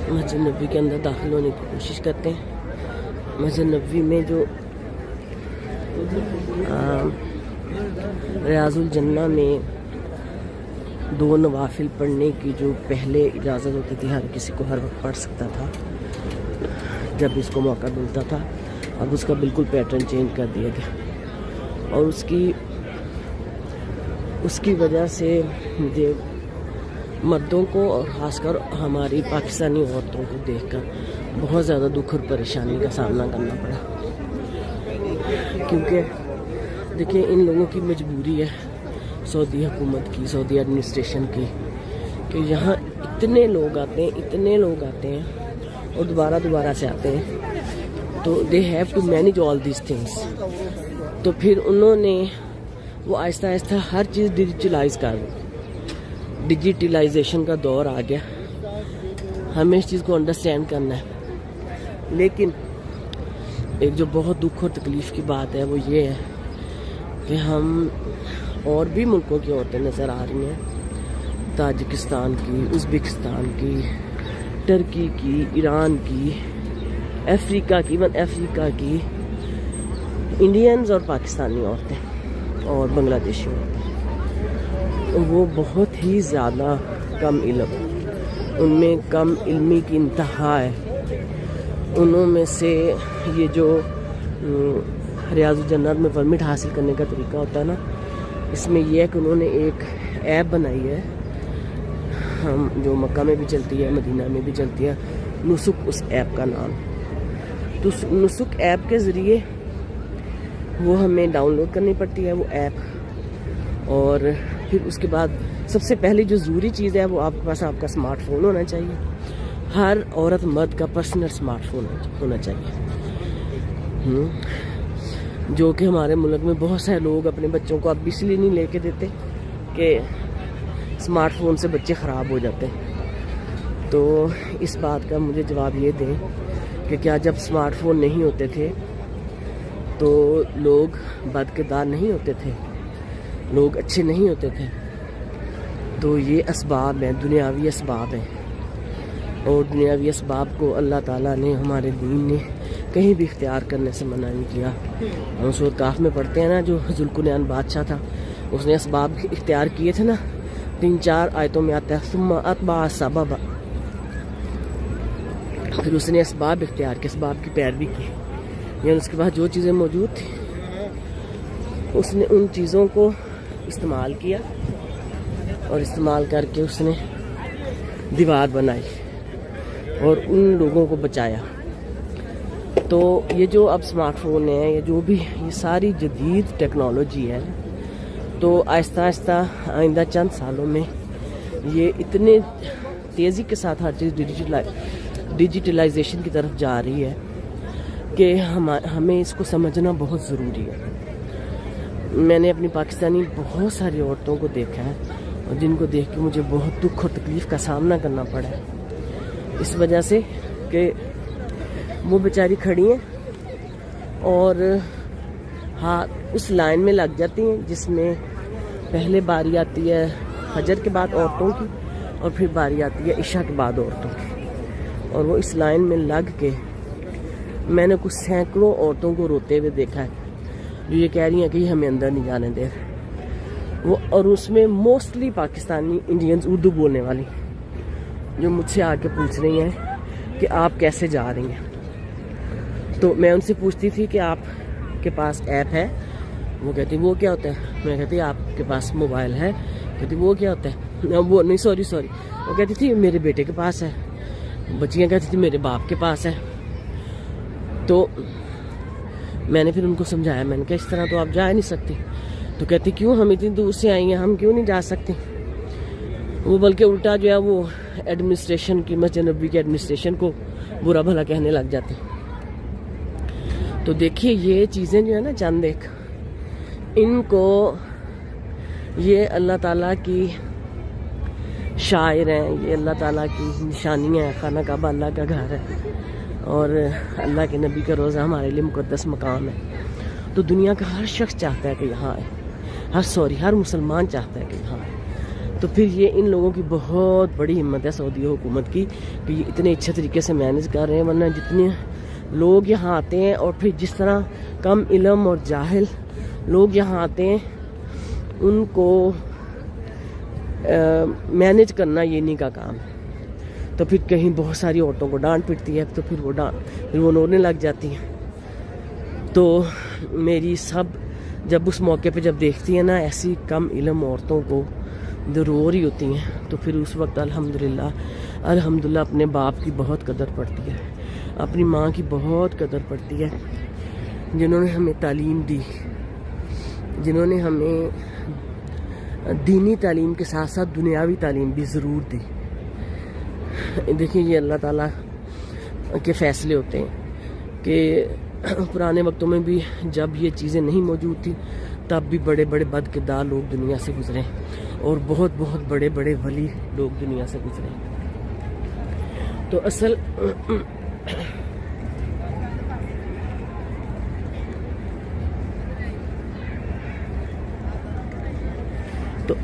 مسجد نبوی کے اندر داخل ہونے کی کوشش کرتے ہیں. مسجد نبوی میں جو ریاض الجنہ میں 2 نوافل پڑھنے کی جو پہلے اجازت ہوتی تھی، ہر کسی کو ہر وقت پڑھ سکتا تھا جب اس کو موقع ملتا تھا، اب اس کا بالکل پیٹرن چینج کر دیا گیا. اور اس کی وجہ سے مجھے مردوں کو اور خاص کر ہماری پاکستانی عورتوں کو دیکھ کر بہت زیادہ دکھ اور پریشانی کا سامنا کرنا پڑا. کیونکہ دیکھیں ان لوگوں کی مجبوری ہے، سعودی حکومت کی، سعودی ایڈمنسٹریشن کی، کہ یہاں اتنے لوگ آتے ہیں اور دوبارہ سے آتے ہیں، تو they have to manage all these things. تو پھر انہوں نے وہ آہستہ آہستہ ہر چیز ڈیجیٹلائزیشن کا دور آ گیا. ہمیں اس چیز کو انڈرسٹینڈ کرنا ہے. لیکن ایک جو بہت دکھ اور تکلیف کی بات ہے وہ یہ ہے کہ ہم اور بھی ملکوں کی عورتیں نظر آ رہی ہیں، تاجکستان کی، ازبکستان کی، ترکی کی، ایران کی، افریقہ کی، انڈینز اور پاکستانی عورتیں اور بنگلہ دیشی عورتیں، وہ بہت ہی زیادہ کم علم، ان میں کم علمی کی انتہا ہے. انہوں میں سے یہ جو ریاض الجنت میں پرمٹ حاصل کرنے کا طریقہ ہوتا ہے نا، اس میں یہ ہے کہ انہوں نے ایک ایپ بنائی ہے، ہم جو مکہ میں بھی چلتی ہے، مدینہ میں بھی چلتی ہے، نسک اس ایپ کا نام. تو نسک ایپ کے ذریعے وہ ہمیں ڈاؤن لوڈ کرنی پڑتی ہے وہ ایپ، اور پھر اس کے بعد سب سے پہلی جو ضروری چیز ہے وہ آپ کے پاس آپ کا اسمارٹ فون ہونا چاہیے. ہر عورت مرد کا پرسنل اسمارٹ فون ہونا چاہیے، جو کہ ہمارے ملک میں بہت سارے لوگ اپنے بچوں کو اب اس لیے نہیں لے کے دیتے کہ اسمارٹ فون سے بچے خراب ہو جاتے ہیں. تو اس بات کا مجھے جواب یہ دیں کہ کیا جب اسمارٹ فون نہیں ہوتے تھے تو لوگ بد کردار نہیں ہوتے تھے، لوگ اچھے نہیں ہوتے تھے؟ تو یہ اسباب ہیں، دنیاوی اسباب ہیں، اور دنیاوی اسباب کو اللہ تعالیٰ نے، ہمارے دین نے کہیں بھی اختیار کرنے سے منع نہیں کیا. ہم سورۃ کہف میں پڑھتے ہیں نا، جو ذوالقرنین بادشاہ تھا اس نے اسباب اختیار کیے تھے نا، 3-4 آیتوں میں آتا ہے ثم اتبع سببا، پھر اس نے اسباب اختیار کے اسباب کی پیروی کی، یعنی اس کے بعد جو چیزیں موجود تھیں اس نے ان چیزوں کو استعمال کیا، اور استعمال کر کے اس نے دیوار بنائی اور ان لوگوں کو بچایا. تو یہ جو اب اسمارٹ فون ہے، یہ جو بھی یہ ساری جدید ٹیکنالوجی ہے، تو آہستہ آہستہ آئندہ چند سالوں میں یہ اتنے تیزی کے ساتھ ہر چیز ڈیجیٹلائزیشن کی طرف جا رہی ہے کہ ہمیں اس کو سمجھنا بہت ضروری ہے. میں نے اپنی پاکستانی بہت ساری عورتوں کو دیکھا ہے، اور جن کو دیکھ کے مجھے بہت دکھ اور تکلیف کا سامنا کرنا پڑا ہے، اس وجہ سے کہ وہ بیچاری کھڑی ہیں اور ہاں اس لائن میں لگ جاتی ہیں جس میں پہلے باری آتی ہے فجر کے بعد عورتوں کی، اور پھر باری آتی ہے عشاء کے بعد عورتوں کی، اور وہ اس لائن میں لگ کے میں نے کچھ سینکڑوں عورتوں کو روتے ہوئے دیکھا ہے جو یہ کہہ رہی ہیں کہ یہ ہمیں اندر نہیں جانے دے رہے. وہ اور اس میں موسٹلی پاکستانی انڈینز، اردو بولنے والی، جو مجھ سے آ کے پوچھ رہی ہیں کہ آپ کیسے جا رہی ہیں. تو میں ان سے پوچھتی تھی کہ آپ کے پاس ایپ ہے؟ وہ کہتی وہ کیا ہوتا ہے؟ میں کہتی آپ کے پاس موبائل ہے؟ کہتی وہ کیا ہوتا ہے؟ وہ نہیں سوری وہ کہتی تھی میرے بیٹے کے پاس ہے. بچیاں کہتی تھی میرے باپ کے پاس ہے. تو میں نے پھر ان کو سمجھایا، میں نے کہا اس طرح تو آپ جا نہیں سکتی. تو کہتی کیوں، ہم اتنی دور سے آئی ہیں، ہم کیوں نہیں جا سکتے؟ وہ بلکہ الٹا جو ہے وہ ایڈمنسٹریشن کی، مسجد نبوی کی ایڈمنسٹریشن کو برا بھلا کہنے لگ جاتے. تو دیکھیے یہ چیزیں جو ہے نا چند ایک، ان کو یہ اللہ تعالیٰ کی شاعر ہیں، یہ اللہ تعالیٰ کی نشانیاں ہیں. خانہ کعبہ اللہ کا گھر ہے اور اللہ کے نبی کا روزہ ہمارے لیے مقدس مقام ہے. تو دنیا کا ہر شخص چاہتا ہے کہ یہاں آئے، ہر مسلمان چاہتا ہے کہ یہاں آئے. تو پھر یہ ان لوگوں کی بہت بڑی ہمت ہے سعودی حکومت کی کہ یہ اتنے اچھے طریقے سے مینیج کر رہے ہیں، ورنہ جتنے لوگ یہاں آتے ہیں اور پھر جس طرح کم علم اور جاہل لوگ یہاں آتے ہیں ان کو مینیج کرنا یہ نہیں کا کام ہے، تو پھر کہیں بہت ساری عورتوں کو ڈانٹ پڑتی ہے، تو پھر وہ رونے لگ جاتی ہیں۔ تو میری سب جب اس موقع پہ جب دیکھتی ہیں نا ایسی کم علم عورتوں کو جو رو رہی ہوتی ہیں، تو پھر اس وقت الحمدللہ اپنے باپ کی بہت قدر پڑتی ہے، اپنی ماں کی بہت قدر پڑتی ہے، جنہوں نے ہمیں تعلیم دی، جنہوں نے ہمیں دینی تعلیم کے ساتھ ساتھ دنیاوی تعلیم بھی ضرور دی۔ دیکھیں یہ اللہ تعالیٰ کے فیصلے ہوتے ہیں کہ پرانے وقتوں میں بھی جب یہ چیزیں نہیں موجود تھیں تب بھی بڑے بڑے بد کردار لوگ دنیا سے گزرے اور بہت بہت بڑے بڑے ولی لوگ دنیا سے گزرے۔ تو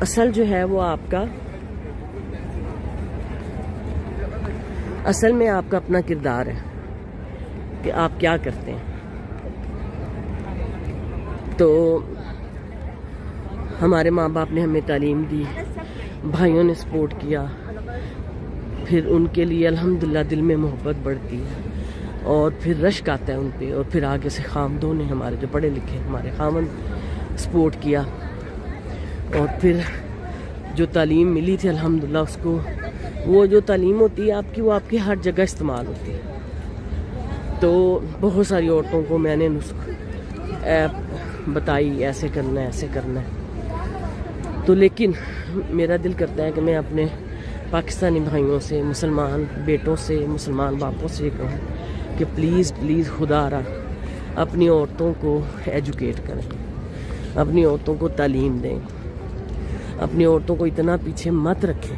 اصل جو ہے وہ آپ کا اصل میں آپ کا اپنا کردار ہے کہ آپ کیا کرتے ہیں۔ تو ہمارے ماں باپ نے ہمیں تعلیم دی، بھائیوں نے سپورٹ کیا، پھر ان کے لیے الحمدللہ دل میں محبت بڑھتی ہے اور پھر رشک آتا ہے ان پہ، اور پھر آگے سے خامدوں نے ہمارے جو پڑھے لکھے ہمارے خامند سپورٹ کیا، اور پھر جو تعلیم ملی تھی الحمدللہ اس کو، وہ جو تعلیم ہوتی ہے آپ کی وہ آپ کی ہر جگہ استعمال ہوتی ہے۔ تو بہت ساری عورتوں کو میں نے ایپ بتائی ایسے کرنا ہے ایسے کرنا ہے، تو لیکن میرا دل کرتا ہے کہ میں اپنے پاکستانی بھائیوں سے، مسلمان بیٹوں سے، مسلمان باپوں سے کہوں کہ پلیز پلیز خدا را اپنی عورتوں کو ایجوکیٹ کریں، اپنی عورتوں کو تعلیم دیں، اپنی عورتوں کو اتنا پیچھے مت رکھیں۔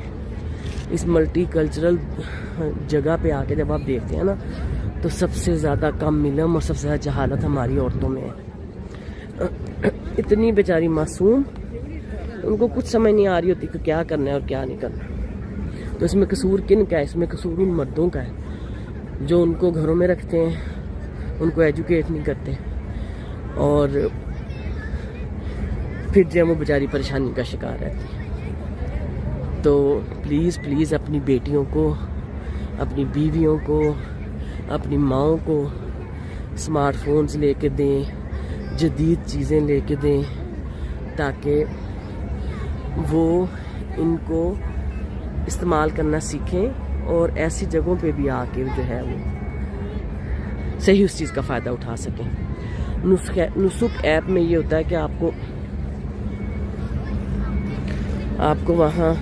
اس ملٹی کلچرل جگہ پہ آ کے جب آپ دیکھتے ہیں نا تو سب سے زیادہ کم علم اور سب سے زیادہ جہالت ہماری عورتوں میں ہے۔ اتنی بیچاری معصوم، ان کو کچھ سمجھ نہیں آ رہی ہوتی کہ کیا کرنا ہے اور کیا نہیں کرنا۔ تو اس میں قصور کن کا ہے؟ اس میں قصور ان مردوں کا ہے جو ان کو گھروں میں رکھتے ہیں، ان کو ایجوکیٹ نہیں کرتے، اور پھر جو ہے وہ بیچاری پریشانی کا شکار رہتی ہے۔ تو پلیز پلیز اپنی بیٹیوں کو، اپنی بیویوں کو، اپنی ماؤں کو اسمارٹ فونز لے کے دیں، جدید چیزیں لے کے دیں، تاکہ وہ ان کو استعمال کرنا سیکھیں اور ایسی جگہوں پہ بھی آ کے جو ہے وہ صحیح اس چیز کا فائدہ اٹھا سکیں۔ نسخ ایپ میں یہ ہوتا ہے کہ آپ کو وہاں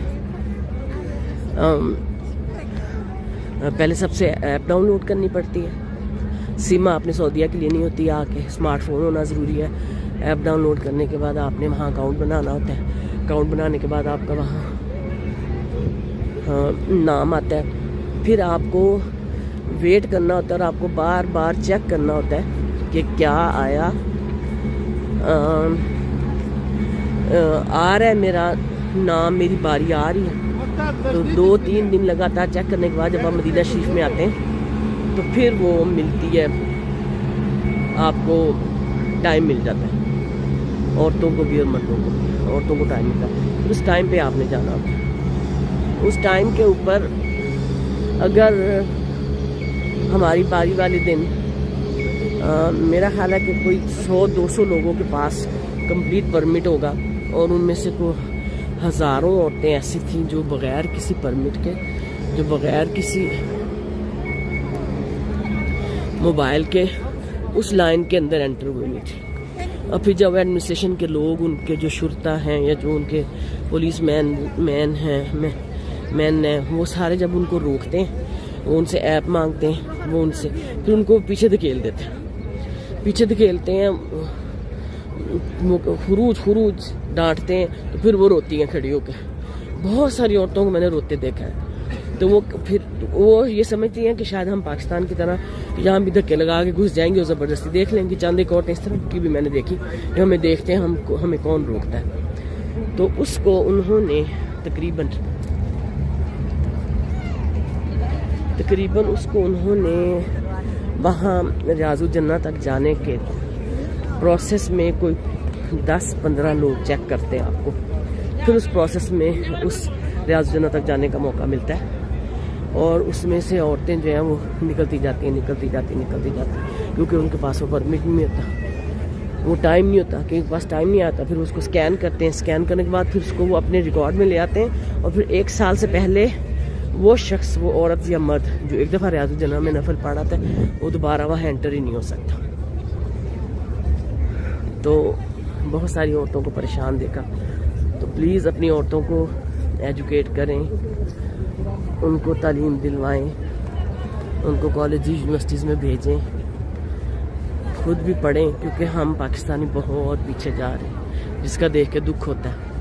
پہلے سب سے ایپ ڈاؤن لوڈ کرنی پڑتی ہے۔ سم آپ نے سعودیہ کے لیے نہیں ہوتی، آ کے اسمارٹ فون ہونا ضروری ہے۔ ایپ ڈاؤن لوڈ کرنے کے بعد آپ نے وہاں اکاؤنٹ بنانا ہوتا ہے، اکاؤنٹ بنانے کے بعد آپ کا وہاں نام آتا ہے، پھر آپ کو ویٹ کرنا ہوتا ہے اور آپ کو بار بار چیک کرنا ہوتا ہے کہ کیا آیا، آ رہا ہے میرا نام، میری باری آ رہی ہے۔ تو 2-3 دن لگاتار چیک کرنے کے بعد جب آپ مدینہ شریف میں آتے ہیں تو پھر وہ ملتی ہے، آپ کو ٹائم مل جاتا ہے، عورتوں کو بھی اور مردوں کو بھی، عورتوں کو ٹائم ملتا ہے۔ اس ٹائم پہ آپ نے جانا ہوتا ہے، اس ٹائم کے اوپر اگر ہماری باری والے دن میرا خیال ہے کہ کوئی 100-200 لوگوں کے پاس کمپلیٹ پرمٹ ہوگا، اور ان میں سے کوئی ہزاروں عورتیں ایسی تھیں جو بغیر کسی پرمٹ کے، جو بغیر کسی موبائل کے اس لائن کے اندر انٹر ہوئی نہیں تھی۔ اور پھر جب ایڈمنسٹریشن کے لوگ، ان کے جو شرطا ہیں یا جو ان کے پولیس مین ہیں، وہ سارے جب ان کو روکتے ہیں، وہ ان سے ایپ مانگتے ہیں، وہ ان سے پھر ان کو پیچھے دھکیلتے ہیں، خروج ڈانٹتے ہیں، تو پھر وہ روتی ہیں کھڑی ہو کے۔ بہت ساری عورتوں کو میں نے روتے دیکھا ہے، تو وہ یہ سمجھتی ہیں کہ شاید ہم پاکستان کی طرح یہاں بھی دھکے لگا کے گھس جائیں گے اور زبردستی دیکھ لیں گے۔ چند ایک عورتیں اس طرح کی بھی میں نے دیکھی جو ہمیں دیکھتے ہیں، ہمیں کون روکتا ہے۔ تو اس کو انہوں نے تقریباً اس کو انہوں نے وہاں ریاض الجنہ تک جانے کے پروسیس میں کوئی 10-15 لوگ چیک کرتے ہیں آپ کو، پھر اس پروسیس میں اس ریاض الجنہ تک جانے کا موقع ملتا ہے، اور اس میں سے عورتیں جو ہیں وہ نکلتی جاتی ہیں کیونکہ ان کے پاس وہ پرمٹ نہیں ہوتا، وہ ٹائم نہیں ہوتا، کہ ان کے پاس ٹائم نہیں آتا، پھر اس کو اسکین کرتے ہیں، اسکین کرنے کے بعد پھر اس کو وہ اپنے ریکارڈ میں لے آتے ہیں، اور پھر 1 سال سے پہلے وہ شخص، وہ عورت یا مرد جو ایک دفعہ ریاض الجنہ میں نفل پڑھا تھا، وہ دوبارہ وہاں انٹر ہی نہیں ہو سکتا۔ تو بہت ساری عورتوں کو پریشان دیکھا، تو پلیز اپنی عورتوں کو ایجوکیٹ کریں، ان کو تعلیم دلوائیں، ان کو کالجز یونیورسٹیز میں بھیجیں، خود بھی پڑھیں، کیونکہ ہم پاکستانی بہت پیچھے جا رہے ہیں، جس کا دیکھ کے دکھ ہوتا ہے۔